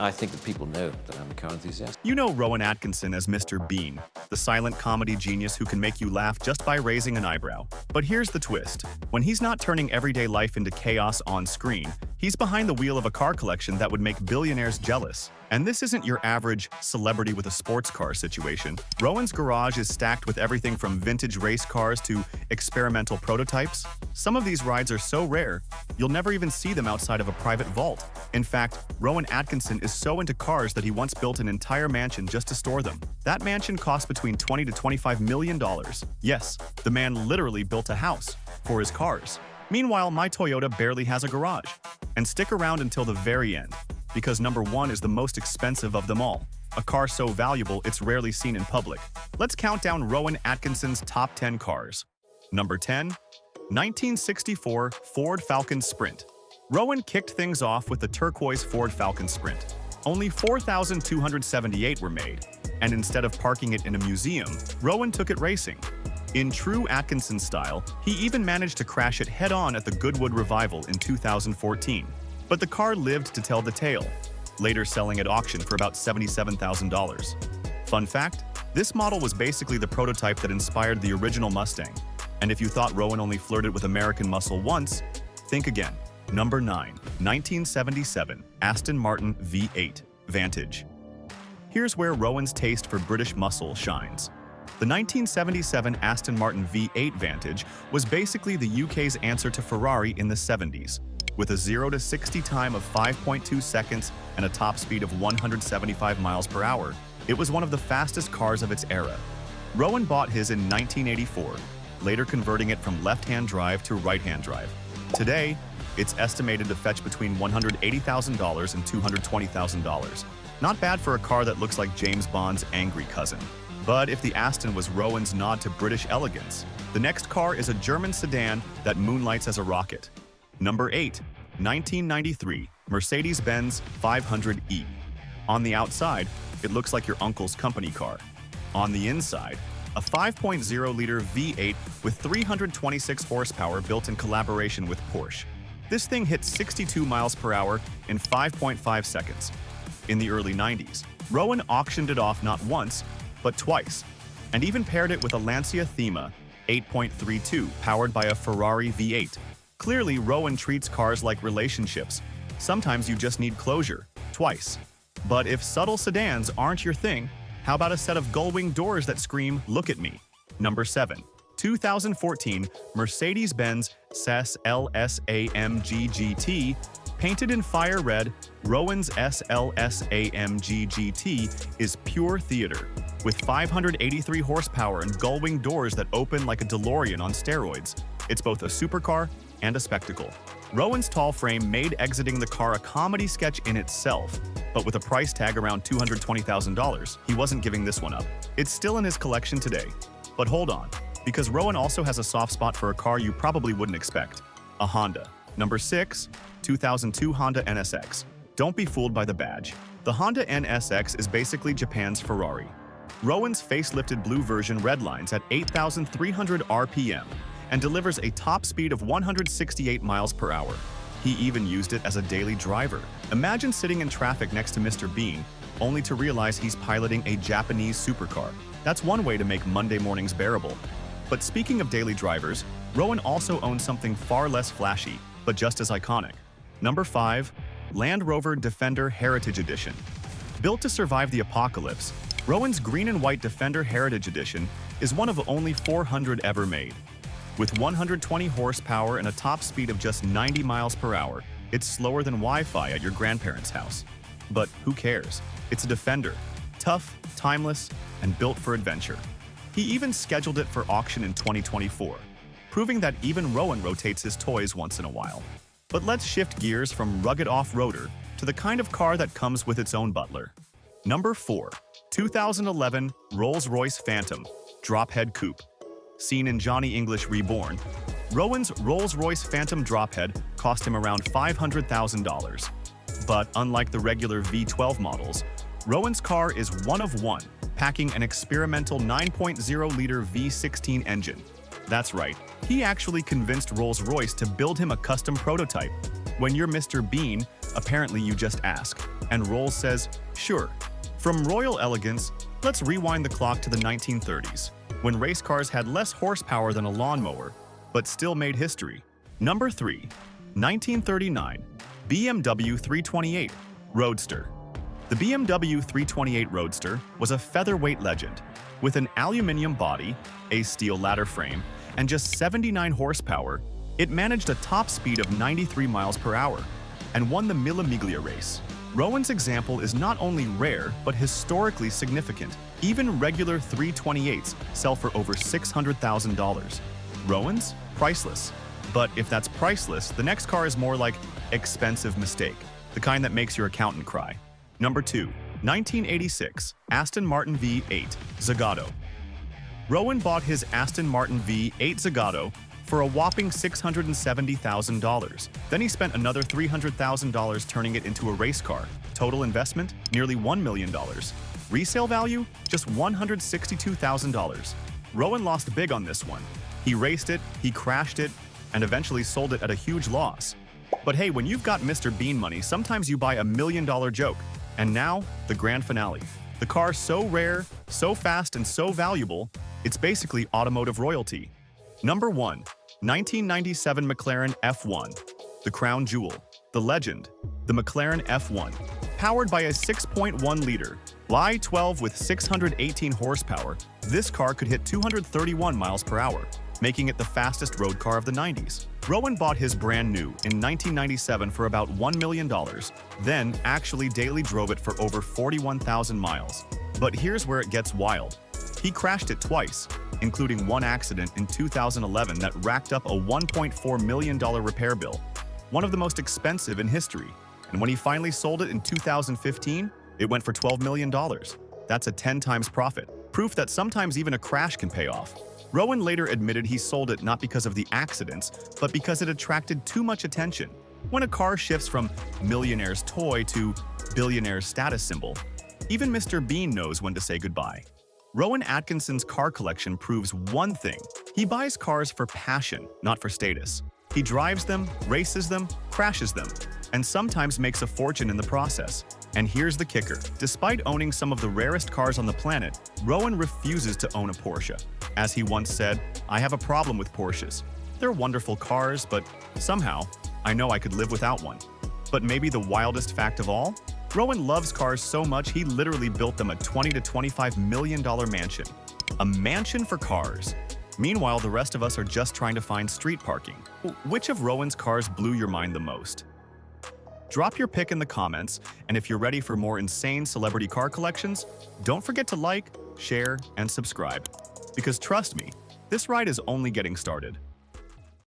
I think that people know that I'm a car enthusiast. You know Rowan Atkinson as Mr. Bean, the silent comedy genius who can make you laugh just by raising an eyebrow. But here's the twist. When he's not turning everyday life into chaos on screen, he's behind the wheel of a car collection that would make billionaires jealous. And this isn't your average celebrity with a sports car situation. Rowan's garage is stacked with everything from vintage race cars to experimental prototypes. Some of these rides are so rare, you'll never even see them outside of a private vault. In fact, Rowan Atkinson is so into cars that he once built an entire mansion just to store them. That mansion cost between $20 to $25 million. Yes, the man literally built a house for his cars. Meanwhile, my Toyota barely has a garage. And stick around until the very end, because number 1 is the most expensive of them all. A car so valuable it's rarely seen in public. Let's count down Rowan Atkinson's top 10 cars. Number 10. 1964 Ford Falcon Sprint. Rowan kicked things off with the turquoise Ford Falcon Sprint. Only 4,278 were made, and instead of parking it in a museum, Rowan took it racing. In true Atkinson style, he even managed to crash it head-on at the Goodwood Revival in 2014. But the car lived to tell the tale, later selling at auction for about $77,000. Fun fact, this model was basically the prototype that inspired the original Mustang. And if you thought Rowan only flirted with American muscle once, think again. Number 9. 1977 Aston Martin V8 Vantage. Here's where Rowan's taste for British muscle shines. The 1977 Aston Martin V8 Vantage was basically the UK's answer to Ferrari in the 70s. With a 0 to 60 time of 5.2 seconds and a top speed of 175 miles per hour, it was one of the fastest cars of its era. Rowan bought his in 1984, later converting it from left-hand drive to right-hand drive. Today, it's estimated to fetch between $180,000 and $220,000. Not bad for a car that looks like James Bond's angry cousin. But if the Aston was Rowan's nod to British elegance, the next car is a German sedan that moonlights as a rocket. Number 8. 1993 Mercedes-Benz 500e. On the outside, it looks like your uncle's company car. On the inside, a 5.0-liter V8 with 326 horsepower built in collaboration with Porsche. This thing hit 62 miles per hour in 5.5 seconds. In the early 90s, Rowan auctioned it off not once, but twice, and even paired it with a Lancia Thema 8.32 powered by a Ferrari V8. Clearly, Rowan treats cars like relationships. Sometimes you just need closure, twice. But if subtle sedans aren't your thing, how about a set of gull-wing doors that scream, "Look at me"? Number 7. 2014 Mercedes-Benz SLS AMG GT. Painted in fire red, Rowan's SLS AMG GT is pure theater. With 583 horsepower and gull-wing doors that open like a DeLorean on steroids, it's both a supercar and a spectacle. Rowan's tall frame made exiting the car a comedy sketch in itself, but with a price tag around $220,000, he wasn't giving this one up. It's still in his collection today. But hold on, because Rowan also has a soft spot for a car you probably wouldn't expect, a Honda. Number 6. 2002 Honda NSX. Don't be fooled by the badge. The Honda NSX is basically Japan's Ferrari. Rowan's facelifted blue version redlines at 8,300 RPM and delivers a top speed of 168 miles per hour. He even used it as a daily driver. Imagine sitting in traffic next to Mr. Bean, only to realize he's piloting a Japanese supercar. That's one way to make Monday mornings bearable. But speaking of daily drivers, Rowan also owns something far less flashy, but just as iconic. Number 5. Land Rover Defender Heritage Edition. Built to survive the apocalypse, Rowan's green and white Defender Heritage Edition is one of only 400 ever made. With 120 horsepower and a top speed of just 90 miles per hour, it's slower than Wi-Fi at your grandparents' house. But who cares? It's a Defender. Tough, timeless, and built for adventure. He even scheduled it for auction in 2024, proving that even Rowan rotates his toys once in a while. But let's shift gears from rugged off-roader to the kind of car that comes with its own butler. Number 4. 2011 Rolls-Royce Phantom Drophead Coupe. Seen in Johnny English Reborn, Rowan's Rolls-Royce Phantom Drophead cost him around $500,000. But unlike the regular V12 models, Rowan's car is one of one, packing an experimental 9.0-liter V16 engine. That's right, he actually convinced Rolls-Royce to build him a custom prototype. When you're Mr. Bean, apparently you just ask. And Rolls says, sure. From royal elegance, let's rewind the clock to the 1930s, when race cars had less horsepower than a lawnmower, but still made history. Number 3. 1939. BMW 328 Roadster. The BMW 328 Roadster was a featherweight legend. With an aluminum body, a steel ladder frame, and just 79 horsepower, it managed a top speed of 93 miles per hour and won the Mille Miglia race. Rowan's example is not only rare, but historically significant. Even regular 328s sell for over $600,000. Rowan's? Priceless. But if that's priceless, the next car is more like expensive mistake, the kind that makes your accountant cry. Number 2. 1986 Aston Martin V8 Zagato. Rowan bought his Aston Martin V8 Zagato for a whopping $670,000. Then he spent another $300,000 turning it into a race car. Total investment, nearly $1 million. Resale value, just $162,000. Rowan lost big on this one. He raced it, he crashed it, and eventually sold it at a huge loss. But hey, when you've got Mr. Bean money, sometimes you buy $1 million joke. And now, the grand finale. The car so rare, so fast, and so valuable, it's basically automotive royalty. Number 1. 1997 McLaren F1. The crown jewel. The legend. The McLaren F1. Powered by a 6.1-liter Y12 with 618 horsepower, this car could hit 231 miles per hour, making it the fastest road car of the 90s. Rowan bought his brand new in 1997 for about $1 million, then actually daily drove it for over 41,000 miles. But here's where it gets wild. He crashed it twice, including one accident in 2011 that racked up a $1.4 million repair bill, one of the most expensive in history. And when he finally sold it in 2015, it went for $12 million. That's a 10 times profit, proof that sometimes even a crash can pay off. Rowan later admitted he sold it not because of the accidents, but because it attracted too much attention. When a car shifts from millionaire's toy to billionaire's status symbol, even Mr. Bean knows when to say goodbye. Rowan Atkinson's car collection proves one thing. He buys cars for passion, not for status. He drives them, races them, crashes them, and sometimes makes a fortune in the process. And here's the kicker. Despite owning some of the rarest cars on the planet, Rowan refuses to own a Porsche. As he once said, "I have a problem with Porsches. They're wonderful cars, but somehow, I know I could live without one." But maybe the wildest fact of all? Rowan loves cars so much he literally built them a $20 to $25 million mansion. A mansion for cars. Meanwhile, the rest of us are just trying to find street parking. Which of Rowan's cars blew your mind the most? Drop your pick in the comments, and if you're ready for more insane celebrity car collections, don't forget to like, share, and subscribe. Because trust me, this ride is only getting started.